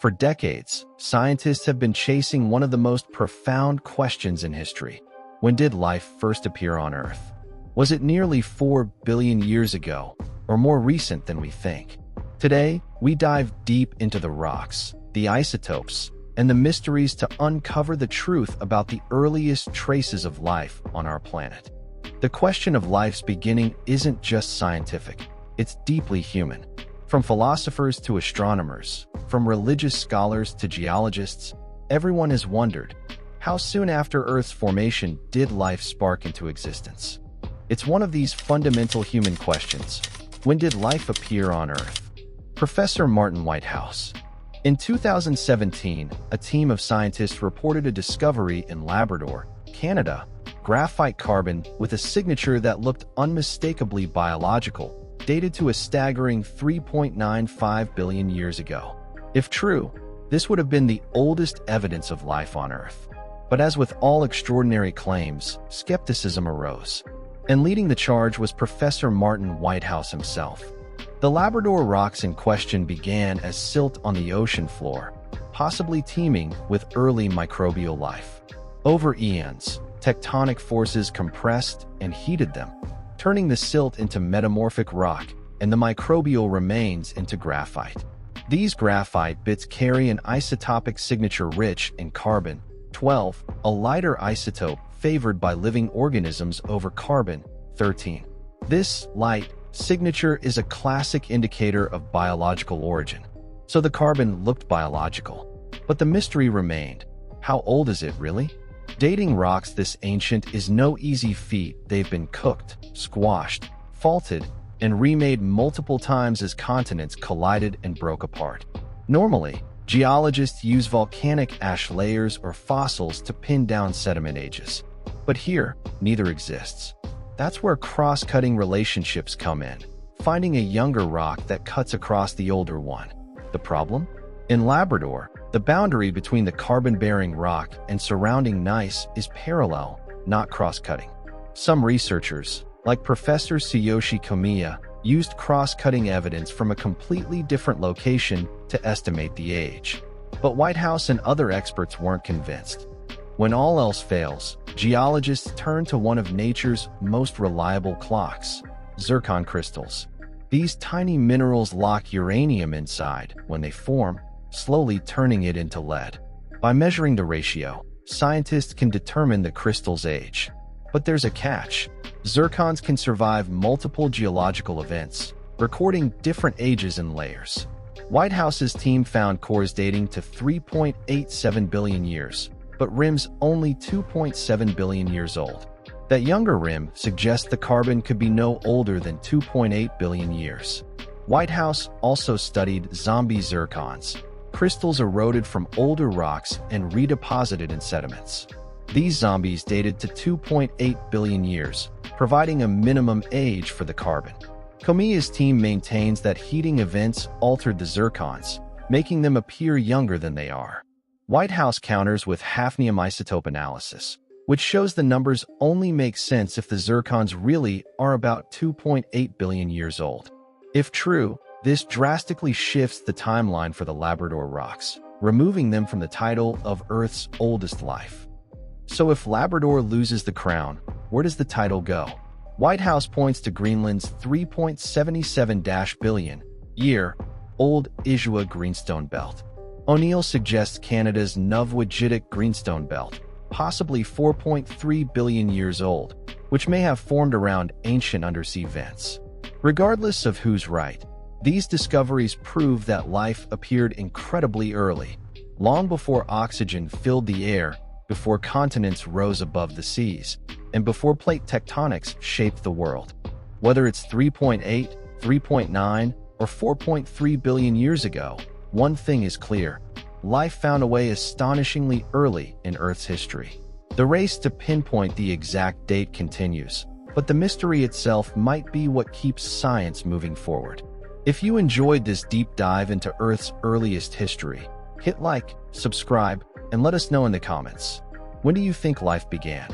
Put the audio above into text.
For decades, scientists have been chasing one of the most profound questions in history. When did life first appear on Earth? Was it nearly 4 billion years ago, or more recent than we think? Today, we dive deep into the rocks, the isotopes, and the mysteries to uncover the truth about the earliest traces of life on our planet. The question of life's beginning isn't just scientific, it's deeply human. From philosophers to astronomers, from religious scholars to geologists, everyone has wondered, how soon after Earth's formation did life spark into existence? It's one of these fundamental human questions. When did life appear on Earth? Professor Martin Whitehouse. In 2017, a team of scientists reported a discovery in Labrador, Canada, graphite carbon with a signature that looked unmistakably biological, dated to a staggering 3.95 billion years ago. If true, this would have been the oldest evidence of life on Earth. But as with all extraordinary claims, skepticism arose. And leading the charge was Professor Martin Whitehouse himself. The Labrador rocks in question began as silt on the ocean floor, possibly teeming with early microbial life. Over eons, tectonic forces compressed and heated them, turning the silt into metamorphic rock and the microbial remains into graphite. These graphite bits carry an isotopic signature rich in carbon-12, a lighter isotope favored by living organisms over carbon-13. This light signature is a classic indicator of biological origin, so the carbon looked biological. But the mystery remained. How old is it really? Dating rocks this ancient is no easy feat. They've been cooked, squashed, faulted, and remade multiple times as continents collided and broke apart. Normally, geologists use volcanic ash layers or fossils to pin down sediment ages. But here, neither exists. That's where cross-cutting relationships come in, finding a younger rock that cuts across the older one. The problem? In Labrador, the boundary between the carbon-bearing rock and surrounding gneiss is parallel, not cross-cutting. Some researchers, like Professor Tsuyoshi Komiya, used cross-cutting evidence from a completely different location to estimate the age. But Whitehouse and other experts weren't convinced. When all else fails, geologists turn to one of nature's most reliable clocks, zircon crystals. These tiny minerals lock uranium inside when they form, slowly turning it into lead. By measuring the ratio, scientists can determine the crystal's age. But there's a catch. Zircons can survive multiple geological events, recording different ages and layers. Whitehouse's team found cores dating to 3.87 billion years, but rims only 2.7 billion years old. That younger rim suggests the carbon could be no older than 2.8 billion years. Whitehouse also studied zombie zircons, crystals eroded from older rocks and redeposited in sediments. These zombies dated to 2.8 billion years, providing a minimum age for the carbon. Komiya's team maintains that heating events altered the zircons, making them appear younger than they are. Whitehouse counters with hafnium isotope analysis, which shows the numbers only make sense if the zircons really are about 2.8 billion years old. If true, this drastically shifts the timeline for the Labrador rocks, removing them from the title of Earth's oldest life. So if Labrador loses the crown, where does the title go? Whitehouse points to Greenland's 3.77 billion year old Isua Greenstone Belt. O'Neill suggests Canada's Nuvvuagittic Greenstone Belt, possibly 4.3 billion years old, which may have formed around ancient undersea vents. Regardless of who's right, these discoveries prove that life appeared incredibly early, long before oxygen filled the air, before continents rose above the seas, and before plate tectonics shaped the world. Whether it's 3.8, 3.9, or 4.3 billion years ago, one thing is clear: life found a way astonishingly early in Earth's history. The race to pinpoint the exact date continues, but the mystery itself might be what keeps science moving forward. If you enjoyed this deep dive into Earth's earliest history, hit like, subscribe, and let us know in the comments. When do you think life began?